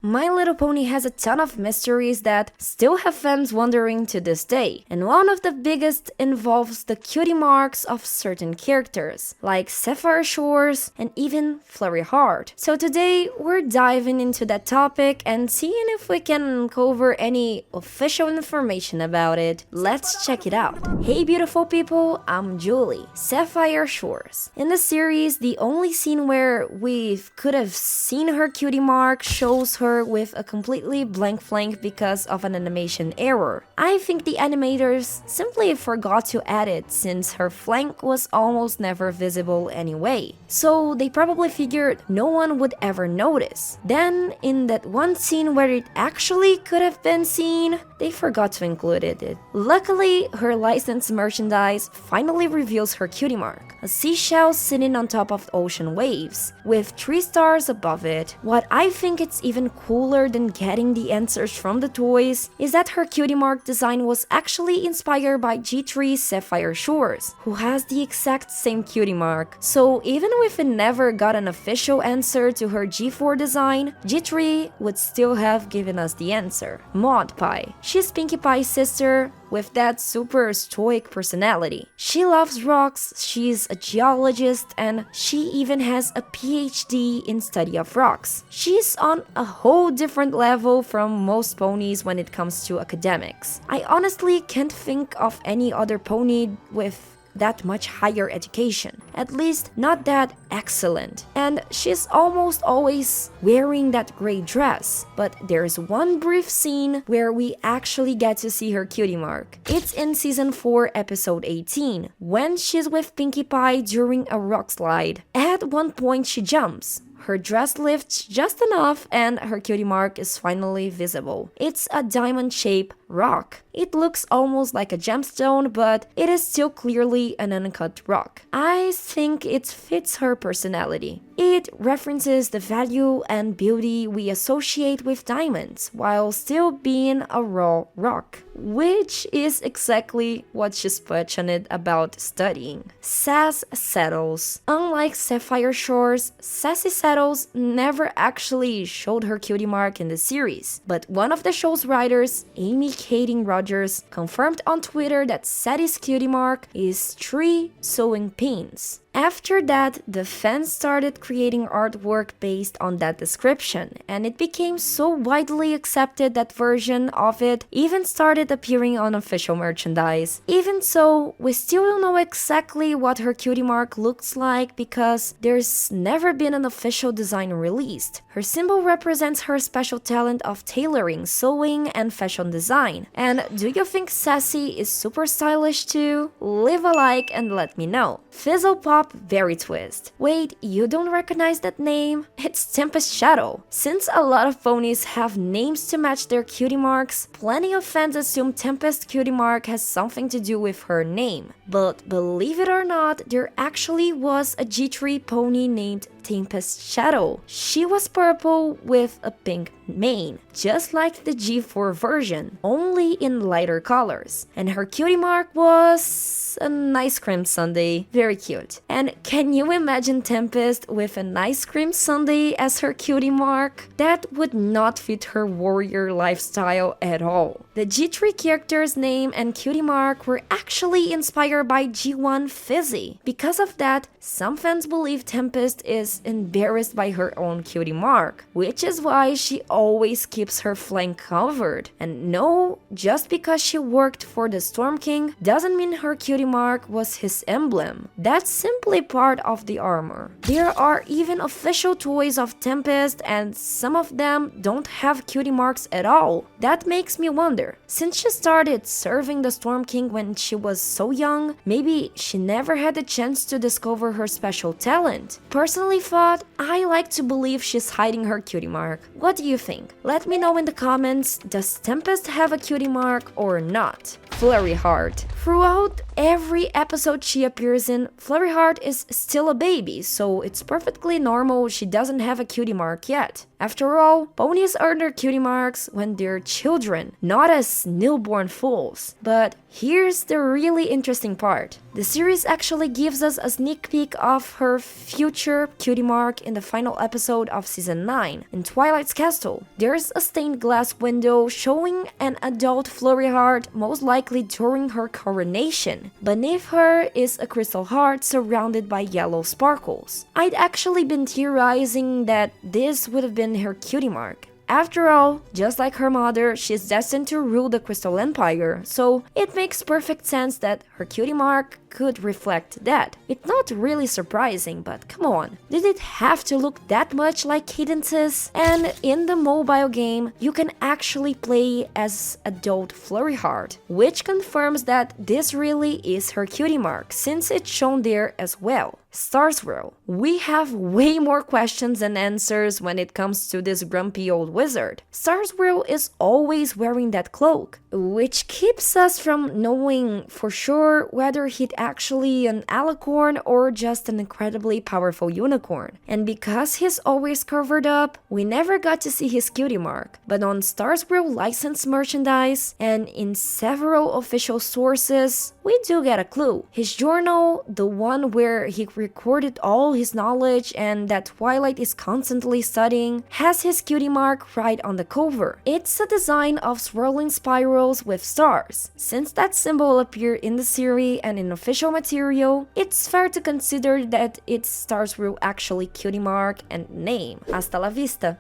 My Little Pony has a ton of mysteries that still have fans wondering to this day, and one of the biggest involves the cutie marks of certain characters, like Sapphire Shores and even Flurry Heart. So today, we're diving into that topic and seeing if we can uncover any official information about it. Let's check it out. Hey beautiful people, I'm Julie, Sapphire Shores. In the series, the only scene where we could have seen her cutie mark shows her with a completely blank flank because of an animation error. I think the animators simply forgot to add it since her flank was almost never visible anyway. So they probably figured no one would ever notice. Then, in that one scene where it actually could have been seen, they forgot to include it. Luckily, her licensed merchandise finally reveals her cutie mark, a seashell sitting on top of ocean waves, with 3 stars above it. What I think it's even cooler than getting the answers from the toys is that her cutie mark design was actually inspired by G3's Sapphire Shores, who has the exact same cutie mark. So even if it never got an official answer to her G4 design, G3 would still have given us the answer. Maud Pie. She's Pinkie Pie's sister, with that super stoic personality. She loves rocks, she's a geologist, and she even has a PhD in study of rocks. She's on a whole different level from most ponies when it comes to academics. I honestly can't think of any other pony with that much higher education, at least not that excellent. And she's almost always wearing that gray dress, but there's one brief scene where we actually get to see her cutie mark. It's in season 4 episode 18, when she's with Pinkie Pie during a rock slide. At one point she jumps. Her dress lifts just enough and her cutie mark is finally visible. It's a diamond-shaped rock. It looks almost like a gemstone, but it is still clearly an uncut rock. I think it fits her personality. It references the value and beauty we associate with diamonds, while still being a raw rock, which is exactly what she's passionate about studying. Sass Settles. Unlike Sapphire Shores, Sassy Settles never actually showed her cutie mark in the series, but one of the show's writers, Amy Kading Rogers, confirmed on Twitter that Sadie's cutie mark is 3 sewing pins. After that, the fans started creating artwork based on that description, and it became so widely accepted that version of it even started appearing on official merchandise. Even so, we still don't know exactly what her cutie mark looks like because there's never been an official design released. Her symbol represents her special talent of tailoring, sewing, and fashion design. And do you think Sassy is super stylish too? Leave a like and let me know. Fizzle Pop Very Twist. Wait, you don't recognize that name? It's Tempest Shadow. Since a lot of ponies have names to match their cutie marks, plenty of fans assume Tempest cutie mark has something to do with her name. But believe it or not, there actually was a G3 pony named Tempest Shadow. She was purple with a pink mane, just like the G4 version, only in lighter colors. And her cutie mark was an ice cream sundae. Very cute. And can you imagine Tempest with an ice cream sundae as her cutie mark? That would not fit her warrior lifestyle at all. The G3 character's name and cutie mark were actually inspired by G1 Fizzy. Because of that, some fans believe Tempest is embarrassed by her own cutie mark, which is why she always keeps her flank covered. And no, just because she worked for the Storm King doesn't mean her cutie mark was his emblem. That's simply part of the armor. There are even official toys of Tempest, and some of them don't have cutie marks at all. That makes me wonder, since she started serving the Storm King when she was so young, maybe she never had the chance to discover her special talent. Personally thought, I like to believe she's hiding her cutie mark. What do you think? Let me know in the comments, does Tempest have a cutie mark or not? Flurry Heart. Throughout every episode she appears in, Flurry Heart is still a baby, so it's perfectly normal she doesn't have a cutie mark yet. After all, ponies earn their cutie marks when they're children, not as newborn fools. But here's the really interesting part. The series actually gives us a sneak peek of her future cutie Cutie Mark in the final episode of Season 9, in Twilight's Castle. There's a stained glass window showing an adult Flurry Heart, most likely during her coronation. Beneath her is a crystal heart surrounded by yellow sparkles. I'd actually been theorizing that this would have been her Cutie Mark. After all, just like her mother, she's destined to rule the Crystal Empire, so it makes perfect sense that her Cutie Mark could reflect that. It's not really surprising, but come on, did it have to look that much like Cadence's? And in the mobile game, you can actually play as adult Flurry Heart, which confirms that this really is her Cutie Mark, since it's shown there as well. Starswirl. We have way more questions than answers when it comes to this grumpy old wizard. Starswirl is always wearing that cloak, which keeps us from knowing for sure whether he'd actually an alicorn or just an incredibly powerful unicorn. And because he's always covered up, we never got to see his Cutie Mark. But on Starswirl licensed merchandise and in several official sources, we do get a clue. His journal, the one where he recorded all his knowledge and that Twilight is constantly studying, has his Cutie Mark right on the cover. It's a design of swirling spirals with stars. Since that symbol appeared in the series and in official material, it's fair to consider that it's Starswirl actually Cutie Mark and name. Hasta la vista!